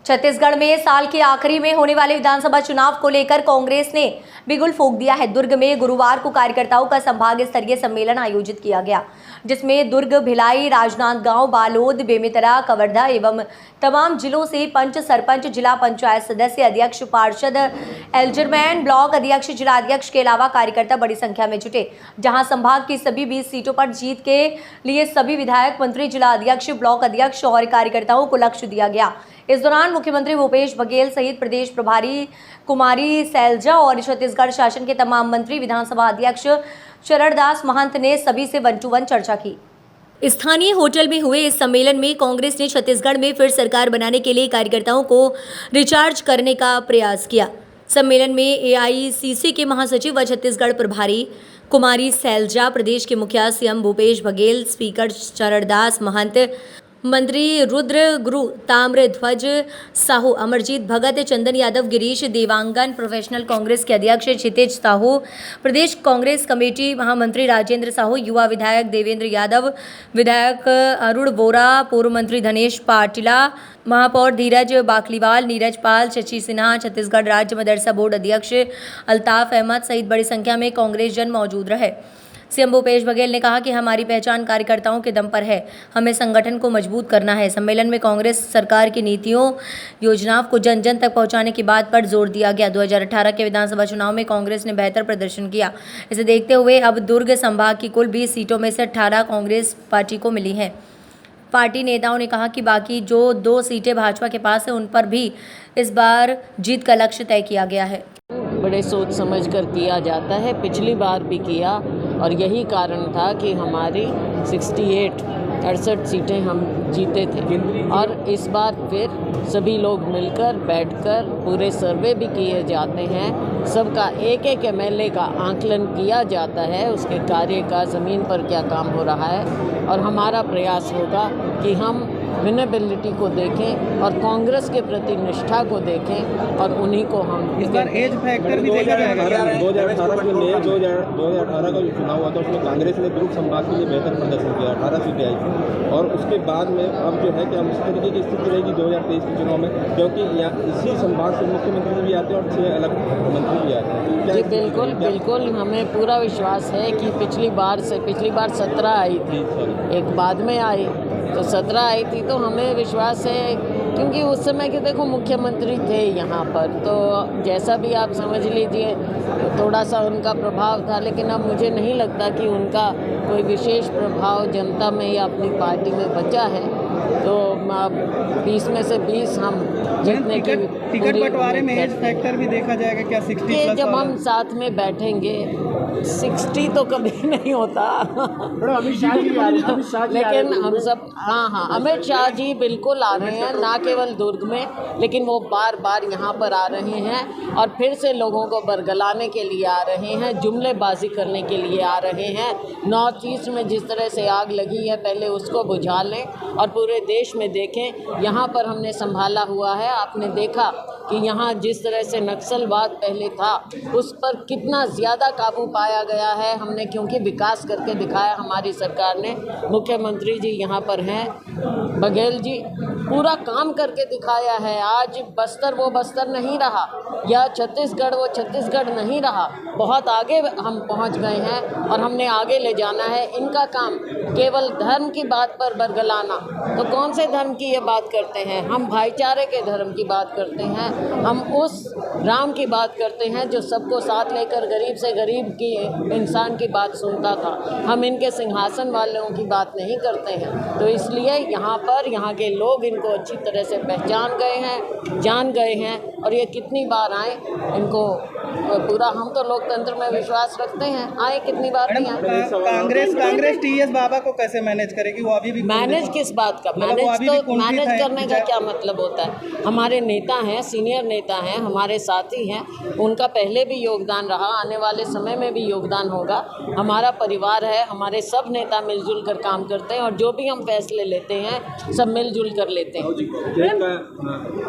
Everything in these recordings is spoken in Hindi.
छत्तीसगढ़ में साल के आखिरी में होने वाले विधानसभा चुनाव को लेकर कांग्रेस ने बिगुल फूंक दिया है। दुर्ग में गुरुवार को कार्यकर्ताओं का संभाग स्तरीय सम्मेलन आयोजित किया गया, जिसमें दुर्ग, भिलाई, राजनांदगांव, बालोद, बेमेतरा, कवर्धा एवं तमाम जिलों से पंच, सरपंच, जिला पंचायत सदस्य, अध्यक्ष, पार्षद, एल्डरमैन, ब्लॉक अध्यक्ष, जिला अध्यक्ष के अलावा कार्यकर्ता बड़ी संख्या में जुटे। जहां संभाग की सभी 20 सीटों पर जीत के लिए सभी विधायक, मंत्री, जिला अध्यक्ष, ब्लॉक अध्यक्ष और कार्यकर्ताओं को लक्ष्य दिया गया। इस दौरान मुख्यमंत्री भूपेश बघेल सहित प्रदेश प्रभारी कुमारी सैलजा और छत्तीसगढ़ शासन के तमाम मंत्री, विधानसभा अध्यक्ष चरणदास महंत ने सभी से 1-to-1 चर्चा की। स्थानीय होटल में हुए इस सम्मेलन में कांग्रेस ने छत्तीसगढ़ में फिर सरकार बनाने के लिए कार्यकर्ताओं को रिचार्ज करने का प्रयास किया। सम्मेलन में एआईसीसी के महासचिव व छत्तीसगढ़ प्रभारी कुमारी सैलजा, प्रदेश के मुखिया सीएम भूपेश बघेल, स्पीकर चरणदास महंत, मंत्री रुद्र गुरु, ताम्रध्वज साहू, अमरजीत भगत, चंदन यादव, गिरीश देवांगन, प्रोफेशनल कांग्रेस के अध्यक्ष क्षितिज साहू, प्रदेश कांग्रेस कमेटी महामंत्री राजेंद्र साहू, युवा विधायक देवेंद्र यादव, विधायक अरुण बोरा, पूर्व मंत्री धनेश पाटिला, महापौर धीरज बाकलीवाल, नीरज पाल, शशि सिन्हा, छत्तीसगढ़ राज्य मदरसा बोर्ड अध्यक्ष अल्ताफ अहमद सहित बड़ी संख्या में कांग्रेस जन मौजूद रहे। सीएम भूपेश बघेल ने कहा कि हमारी पहचान कार्यकर्ताओं के दम पर है, हमें संगठन को मजबूत करना है। सम्मेलन में कांग्रेस सरकार की नीतियों, योजनाओं को जन जन तक पहुंचाने की बात पर जोर दिया गया। 2018 के विधानसभा चुनाव में कांग्रेस ने बेहतर प्रदर्शन किया। इसे देखते हुए अब दुर्ग संभाग की कुल 20 सीटों में से 18 कांग्रेस पार्टी को मिली हैं। पार्टी नेताओं ने कहा कि बाकी जो 2 सीटें भाजपा के पास है, उन पर भी इस बार जीत का लक्ष्य तय किया गया है। बड़े सोच समझ कर किया जाता है, पिछली बार भी किया और यही कारण था कि हमारी 68 सीटें हम जीते थे। और इस बार फिर सभी लोग मिलकर बैठकर पूरे सर्वे भी किए जाते हैं, सबका एक एमएलए का आंकलन किया जाता है, उसके कार्य का ज़मीन पर क्या काम हो रहा है। और हमारा प्रयास होगा कि हम विनेबिलिटी को देखें और कांग्रेस के प्रति निष्ठा को देखें और उन्हीं को हम इस बार एज फैक्टर भी देखा जाएगा। 2018 का जो चुनाव हुआ था उसमें कांग्रेस ने दुर्ग संभाग के लिए बेहतर प्रदर्शन किया, 18 सीटें आई थी। और उसके बाद में अब जो है कि हम इस तरीके की स्थिति रहेगी 2023 के चुनाव में, क्योंकि इसी संभाग से मुख्यमंत्री भी आते हैं और 6 अलग मंत्री भी आते हैं। जी बिल्कुल, हमें पूरा विश्वास है कि पिछली बार 17 आई थी, एक बाद में आई तो 17 आई थी, तो हमें विश्वास है क्योंकि उस समय के देखो मुख्यमंत्री थे यहाँ पर, तो जैसा भी आप समझ लीजिए थोड़ा सा उनका प्रभाव था। लेकिन अब मुझे नहीं लगता कि उनका कोई विशेष प्रभाव जनता में या अपनी पार्टी में बचा है। तो 20 में से 20 हम जीतने की टिकट बंटवारे में एज फैक्टर भी देखा जाएगा क्या? 60+ जब हम साथ में बैठेंगे 60 तो कभी नहीं होता। लेकिन हम सब हाँ अमित शाह जी बिल्कुल आ रहे हैं, ना केवल दुर्ग में, लेकिन वो बार यहाँ पर आ रहे हैं और फिर से लोगों को बरगलाने के लिए आ रहे हैं, जुमलेबाजी करने के लिए आ रहे हैं। नॉर्थ ईस्ट में जिस तरह से आग लगी है पहले उसको बुझा लें और पूरे देश में देखें। यहाँ पर हमने संभाला हुआ है, आपने देखा कि यहाँ जिस तरह से नक्सलवाद पहले था उस पर कितना ज़्यादा काबू पाया गया है हमने, क्योंकि विकास करके दिखाया हमारी सरकार ने। मुख्यमंत्री जी यहाँ पर हैं, बघेल जी पूरा काम करके दिखाया है। आज बस्तर वो बस्तर नहीं रहा या छत्तीसगढ़ वो छत्तीसगढ़ नहीं रहा, बहुत आगे हम पहुँच गए हैं और हमने आगे ले जाना है। इनका काम केवल धर्म की बात पर बरगलाना, तो कौन से धर्म की ये बात करते हैं? हम भाईचारे के धर्म की बात करते हैं, हम उस राम की बात करते हैं जो सबको साथ लेकर गरीब से गरीब की इंसान की बात सुनता था। हम इनके सिंहासन वालों की बात नहीं करते हैं। तो इसलिए यहाँ पर यहाँ के लोग इनको अच्छी तरह से पहचान गए हैं, जान गए हैं और ये कितनी बार आए इनको पूरा, हम तो लोकतंत्र में विश्वास रखते हैं, आए कितनी बार नहीं आए। कांग्रेस टीएस बाबा को कैसे मैनेज करेगी? वो अभी भी मैनेज किस बात का? मैनेज करने का क्या मतलब होता है? हमारे नेता हैं, सीनियर नेता हैं, हमारे साथी हैं, उनका पहले भी योगदान रहा, आने वाले समय में भी भी योगदान होगा। हमारा परिवार है, हमारे सब नेता मिलजुल कर काम करते हैं और जो भी हम फैसले लेते हैं सब मिलजुल कर लेते हैं।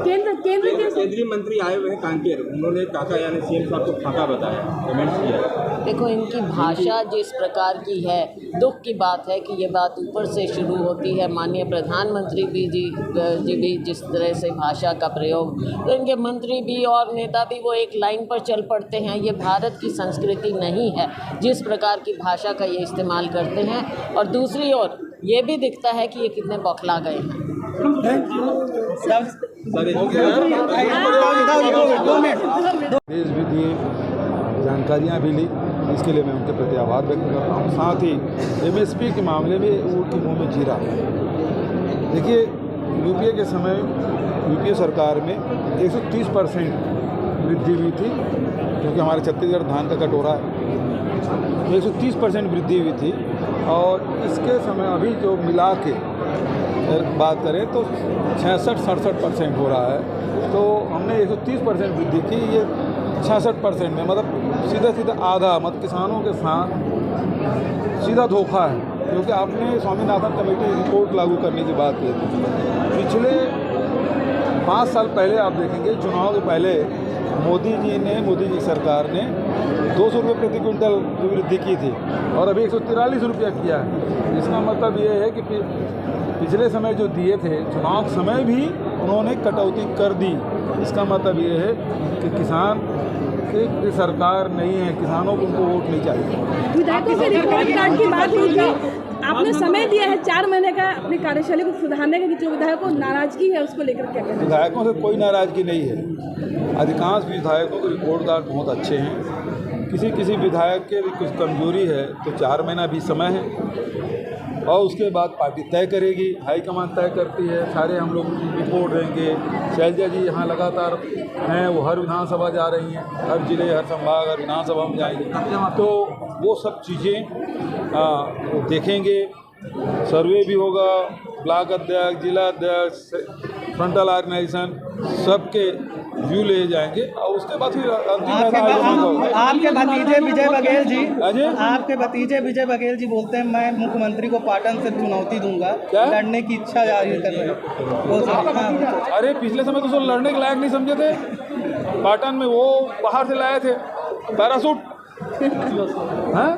केंद्रीय मंत्री आए हुए हैं कांकेर, उन्होंने काका यानी सीएम साहब को फाका बताया, कमेंट्स किया। देखो, इनकी भाषा जिस प्रकार की है, दुख की बात है कि ये बात ऊपर से शुरू होती है। माननीय प्रधानमंत्री जी भी जिस तरह से भाषा का प्रयोग, तो इनके मंत्री भी और नेता भी वो एक लाइन पर चल पड़ते हैं। ये भारत की संस्कृति नहीं है जिस प्रकार की भाषा का ये इस्तेमाल करते हैं। और दूसरी ओर ये भी दिखता है कि ये कितने बौखला गए हैं। देश भी दिए, जानकारियाँ भी ली, इसके लिए मैं उनके प्रति आभार व्यक्त करता हूँ। साथ ही एमएसपी के मामले में ऊँट के मुँह में जीरा। देखिए, यूपीए के समय यूपीए सरकार में 130% वृद्धि हुई थी, क्योंकि हमारे छत्तीसगढ़ धान का कटोरा है, 130% वृद्धि हुई थी। और इसके समय अभी जो मिला के बात करें तो 66-67% हो रहा है। तो हमने 130% वृद्धि की, ये 66% में मतलब सीधा आधा, मतलब किसानों के साथ सीधा धोखा है। क्योंकि आपने स्वामीनाथन कमेटी रिपोर्ट लागू करने की बात की थी। पिछले 5 साल पहले आप देखेंगे, चुनाव के पहले मोदी जी सरकार ने 200 रुपये प्रति क्विंटल की वृद्धि की थी और अभी 143 रुपया किया है। इसका मतलब ये है कि पिछले समय जो दिए थे, चुनाव समय भी उन्होंने कटौती कर दी। इसका मतलब ये है कि किसान की सरकार नहीं है, किसानों को उनको वोट नहीं चाहिए। विधायकों से रिपोर्ट कार्ड की बात हुई थी, आपने समय दिया है 4 महीने का अपनी कार्यशैली को सुधारने का, कि जो विधायकों को नाराजगी है उसको लेकर क्या कहना है? विधायकों से कोई नाराजगी नहीं है। अधिकांश विधायकों के रिपोर्ट कार्ड बहुत अच्छे हैं। किसी विधायक के कुछ कमजोरी है तो 4 महीना भी समय है और उसके बाद पार्टी तय करेगी, हाईकमान तय करती है। सारे हम लोग रिपोर्ट देंगे। शैलजा जी यहाँ लगातार हैं, वो हर विधानसभा जा रही हैं, हर जिले, हर संभाग, हर विधानसभा में जाएंगे, तो वो सब चीज़ें देखेंगे। सर्वे भी होगा, ब्लॉक अध्यक्ष, जिला अध्यक्ष, फ्रंटल ऑर्गेनाइजेशन सबके व्यू ले जाएंगे और उसके बाद फिर आपके भतीजे विजय बघेल जी बोलते हैं मैं मुख्यमंत्री को पाटन से चुनौती दूंगा, लड़ने की इच्छा जाहिर कर रहे हैं। अरे पिछले समय तो सब लड़ने के लायक नहीं समझे थे। पाटन में वो बाहर से लाए थे पैरासूट। हाँ,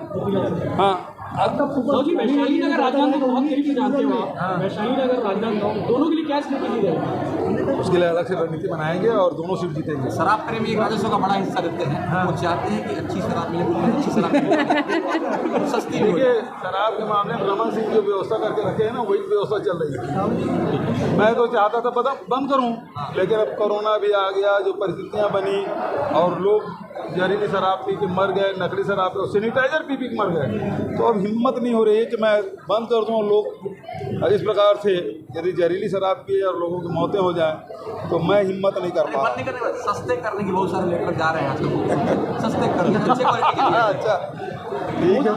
वैशाली नगर राजनांदगांव बहुत करीबी जानते हो आप। वैशाली नगर राजनांदगांव दोनों के लिए क्या स्थिति दी जाएगी? उसके लिए अलग से रणनीति बनाएंगे और दोनों सीट जीतेंगे। शराब प्रेमी एक राजस्व का बड़ा हिस्सा देते हैं। वो चाहते हैं कि अच्छी शराब मिले, अच्छी शराब मिले, सस्ती। देखिए, शराब के मामले में रमन सिंह जो व्यवस्था करके रखे हैं ना, वही व्यवस्था चल रही है। मैं तो चाहता था बंद करूं, लेकिन अब कोरोना भी आ गया, जो परिस्थितियां बनी और लोग जहरीली शराब पी के मर गए, नकली शराब और सैनिटाइजर पी के मर गए, तो अब हिम्मत नहीं हो रही है कि मैं बंद कर दूं। लोग इस प्रकार से यदि जहरीली शराब पिए और लोगों की मौतें हो जाएं, तो मैं हिम्मत नहीं कर पा रहा। सस्ते करने की बहुत सारे लेकर जा रहे हैं आजकल, सस्ते करने, अच्छे क्वालिटी के लिए। अच्छा, ठीक है।